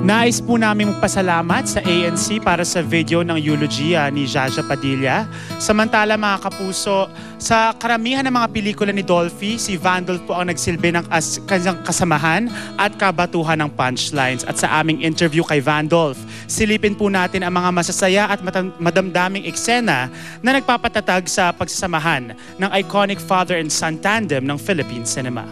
Nais po namin magpasalamat sa ANC para sa video ng eulogy ni Jaja Padilla. Samantala mga kapuso, sa karamihan ng mga pelikula ni Dolphy, si Vandolph po ang nagsilbi ng kanyang kasamahan at kabatuhan ng punchlines. At sa aming interview kay Vandolph, silipin po natin ang mga masasaya at madamdaming eksena na nagpapatatag sa pagsasamahan ng iconic father and son tandem ng Philippine cinema.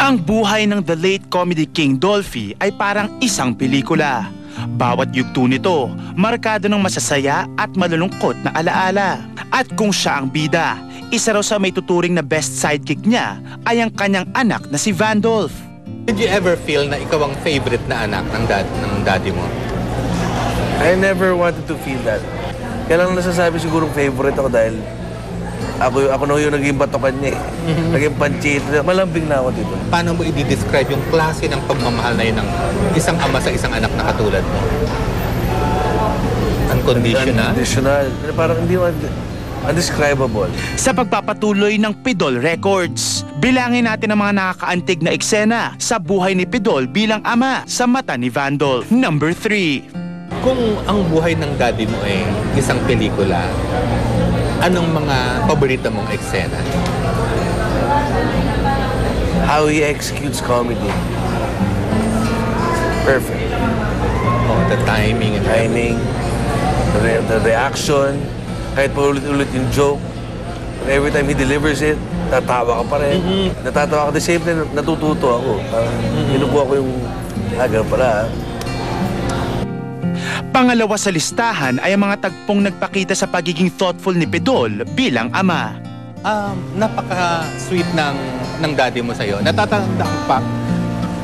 Ang buhay ng the late comedy king Dolphy ay parang isang pelikula. Bawat yugto nito, markado ng masasaya at malulungkot na alaala. At kung siya ang bida, isa raw sa may tuturing na best sidekick niya ay ang kanyang anak na si Vandolph. Did you ever feel na ikaw ang favorite na anak ng daddy mo? I never wanted to feel that. Kaya lang nasasabi sigurong favorite ako dahil ako na yung naging batokan niya eh. Naging panchito. Malambing na ako dito. Paano mo i-describe yung klase ng pagmamahal na yun ng isang ama sa isang anak na katulad mo? Unconditional? Unconditional. Parang hindi undescribable. Sa pagpapatuloy ng Pidol Records, bilangin natin ang mga nakakaantig na eksena sa buhay ni Pidol bilang ama sa mata ni Vandolph. Number 3. Kung ang buhay ng daddy mo ay isang pelikula, anong mga paborito mong eksena? How he executes comedy. Perfect. Oh, the timing and Timing, the reaction, kahit pa ulit-ulit yung joke. Every time he delivers it, tatawa ka pa rin. Natatawa ka, the same time, natututo ako. Inubuha ko yung agar pala. Pangalawa sa listahan ay ang mga tagpong nagpakita sa pagiging thoughtful ni Pidol bilang ama. Napaka-sweet ng daddy mo sa'yo. Natatanda ko pa,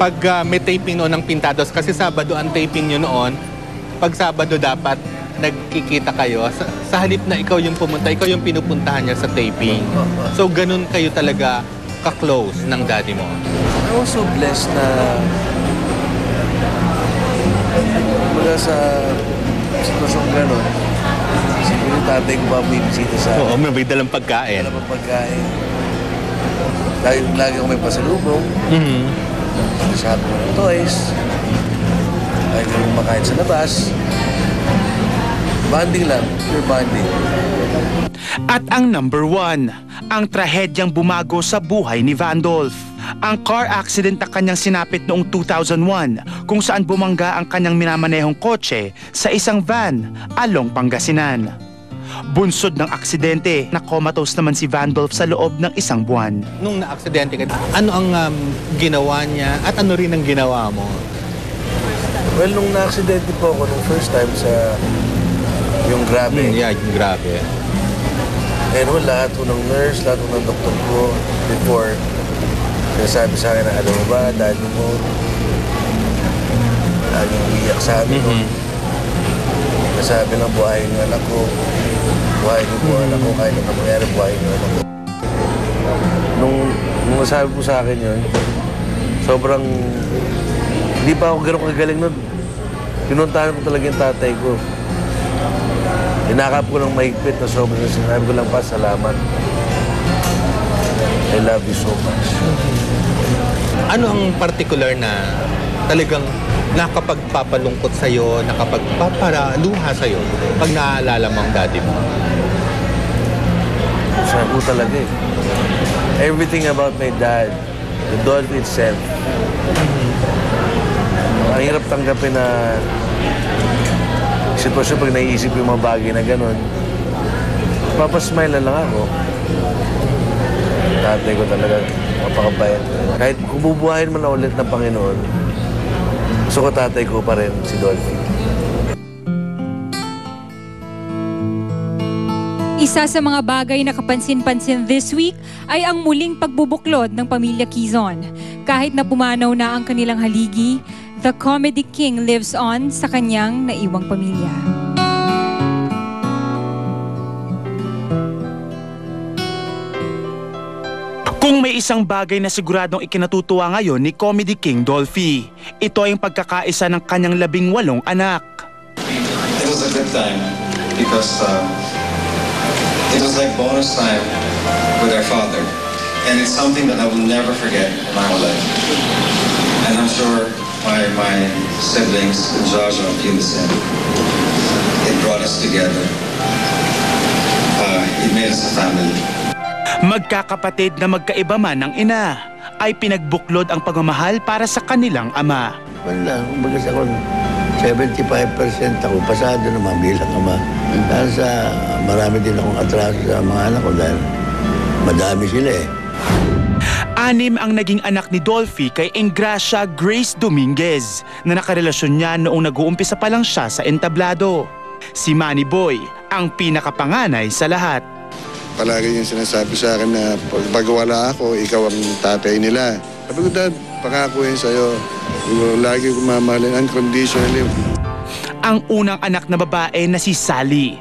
pag may taping noon ng Pintados, kasi Sabado ang taping nyo noon, pag Sabado dapat nagkikita kayo, sa halip na ikaw yung pumunta, ikaw yung pinupuntahan niya sa taping. So ganun kayo talaga ka-close ng daddy mo. I was so blessed na mula sa sitwasyong gano'n, siguro yung tatay ko ba may bisita sa akin. Oo, may dalang pagkain. Dalang pagkain. Lagi ako may pasalubong. Sabi ko ng toys. Lagi ko kumakain sa labas. Bonding lang. Pure bonding. At ang number 1, ang trahedyang bumago sa buhay ni Vandolph. Ang car accident na kanyang sinapit noong 2001 kung saan bumangga ang kanyang minamanehong kotse sa isang van along Pangasinan. Bunsod ng aksidente, na comatose naman si Vandolph sa loob ng isang buwan. Nung na-aksidente ka, ano ang ginawa niya at ano rin ang ginawa mo? Well, nung na-aksidente po ako nung first time sa yung Grabe. Yeah, yung Grabe. And lahat po ng nurse, lahat po ng doktor ko before, sabi sa akin na, alam mo ba, daddy mo, laging umiyak sa amin. Nasabi lang, buhayin yung anak ko. Buhayin yung po anak ko, kahit na mangyari, buhayin yung anak ko. Nung nasabi po sa akin yun, sobrang, hindi pa ako gano'ng kagaling nun. Pinuntahan ko talaga yung tatay ko. Inakap ko ng mahigpit na sobrang sinabi ko lang pa, salamat. I love you so much. Ano ang particular na talagang nakapagpapalungkot sa'yo, nakapagpapaluha sa'yo pag naaalala mo ang daddy mo? Sabi ko talaga eh. Everything about my dad, the Dolphy itself. Ang hirap tanggapin na sitwasyon pag naiisip yung mga bagay na gano'n. Papasmile na lang ako. Tatay ko talaga, napakabayat. Kahit kung bubuhayin man na ulit ng Panginoon, gusto ko tatay ko pa rin, si Dolphy. Isa sa mga bagay na kapansin-pansin this week ay ang muling pagbubuklod ng pamilya Quezon. Kahit na pumanaw na ang kanilang haligi, the comedy king lives on sa kanyang naiwang pamilya. Kung may isang bagay na siguradong ikinatutuwa ngayon ni Comedy King Dolphy, ito ay ang pagkakaisa ng kanyang 18 anak. It was a good time because it was like bonus time with our father. And it's something that I will never forget in my whole life. And I'm sure my siblings, Jaja, feel the same. It brought us together. It made us a family. Magkakapatid na magkaiba man ng ina, ay pinagbuklod ang pagmamahal para sa kanilang ama. Wala, kumbaga sa kon, 75% ako, pasado naman bilang ama. Dahil sa marami din akong atraso sa mga anak ko dahil madami sila eh. 6 ang naging anak ni Dolphy kay Engracia Grace Dominguez na nakarelasyon niya noong nag-uumpisa pa lang siya sa entablado. Si Manny Boy ang pinakapanganay sa lahat. Palagi yung sinasabi sa akin na pag wala ako, ikaw ang tatay nila. Sabi ko, Dad, pangako yun sa'yo. Lagi ko mamahalin unconditionally. Ang unang anak na babae na si Sally.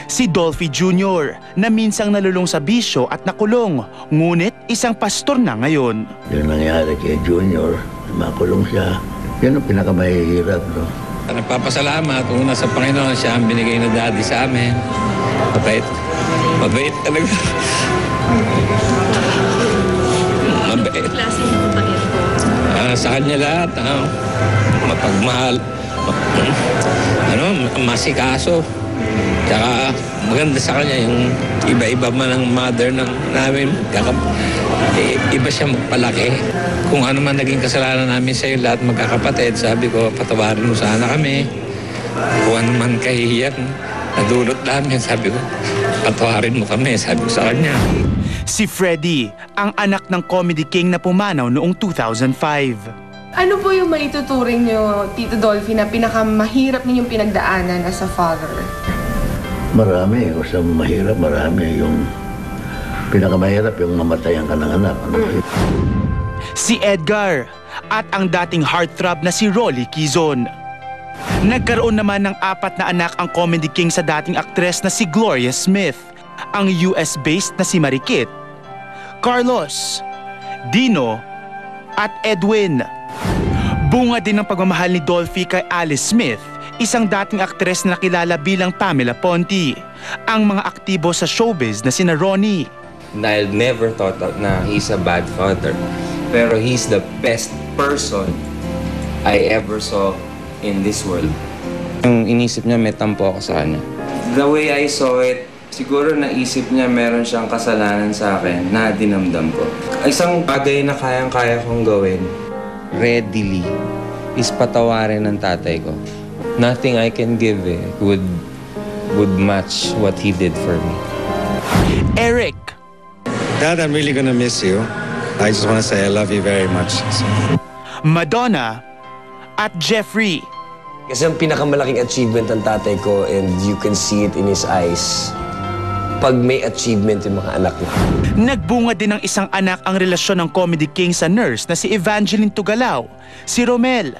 Si Dolphy Jr. na minsang nalulong sa bisyo at nakulong, ngunit isang pastor na ngayon. Yung nangyari kay Junior, makulong siya. Yan ang pinakamahihirap, no? Nagpapasalamat. Una sa Panginoon, siya ang binigay na daddy sa amin. Mabait. Mabait talaga. Mabait. Sa kanya lahat, mapagmahal. Masikaso. Tsaka maganda sa kanya yung iba-iba man ang mother namin. Iba siya magpalaki. Kung ano man naging kasalanan namin sa iyo lahat magkakapatid, sabi ko, patawarin mo sana kami. Kung ano man kahihiyan, nadulot namin, sabi ko, patawarin mo kami, sabi ko sa kanya. Si Freddy, ang anak ng Comedy King na pumanaw noong 2005. Ano po yung maituturing niyo, Tito Dolphy, na pinakamahirap ninyong pinagdaanan as a father? Marami. Kung sa mahirap, marami. Yung pinakamahirap, yung mamatayan ka ng anak. Si Edgar at ang dating heartthrob na si Rolly Quizon. Nagkaroon naman ng 4 na anak ang Comedy King sa dating aktres na si Gloria Smith, ang US-based na si Marikit, Carlos, Dino, at Edwin. Bunga din ng pagmamahal ni Dolphy kay Alice Smith, isang dating aktres na nakilala bilang Pamela Ponti, ang mga aktibo sa showbiz na sina Ronnie. I never thought na he's a bad father, pero he's the best person I ever saw in this world. Yung inisip niya may tampo ako sa kanya. The way I saw it, siguro naisip niya meron siyang kasalanan sa akin na dinamdam ko. Isang bagay na kayang-kaya kong gawin, readily, is patawarin ng tatay ko. Nothing I can give would match what he did for me. Eric. Dad, I'm really gonna miss you. I just wanna say I love you very much. Madonna at Jeffrey. Kasi ang pinakamalaking achievement ng tatay ko, and you can see it in his eyes, pag may achievement yung mga anak niya. Nagbunga din ng isang anak ang relasyon ng Comedy King sa nurse na si Evangeline Tugalao, si Romel.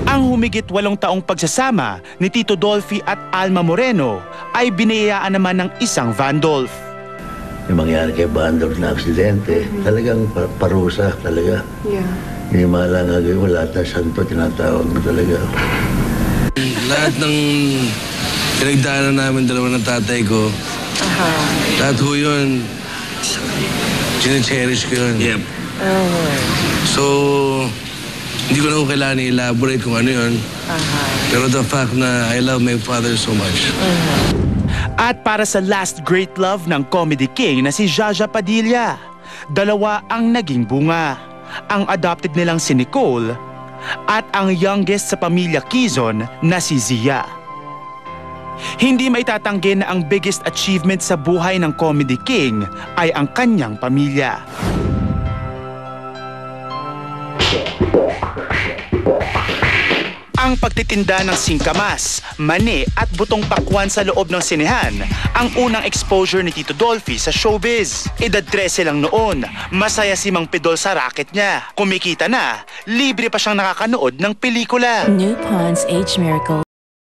Ang humigit 8 taong pagsasama ni Tito Dolphy at Alma Moreno ay binayaan naman ng isang Vandolph. Yung mangyari kay Vandolph na aksidente, talagang parusa talaga. Yeah. Hindi malang gagawin mo, lahat ng santo tinatawag mo talaga. Lahat ng pinagdaanan namin dalawa ng tatay ko, lahat ho yun, chine-cherish ko yun. Yep. So, hindi ko na kung kailangan i-elaborate kung ano yun. Pero the fact na I love my father so much. At para sa last great love ng Comedy King na si Jaja Padilla, 2 ang naging bunga. Ang adopted nilang si Nicole at ang youngest sa pamilya Quizon na si Zia. Hindi maitatanggi na ang biggest achievement sa buhay ng Comedy King ay ang kanyang pamilya. Ang pagtitinda ng singkamas, mani at butong pakwan sa loob ng sinehan ang unang exposure ni Tito Dolphy sa showbiz. Edad 13 lang noon, masaya si Mang Pidol sa racket niya. Kumikita na, libre pa siyang nakakanood ng pelikula. New Pond's Age Miracle.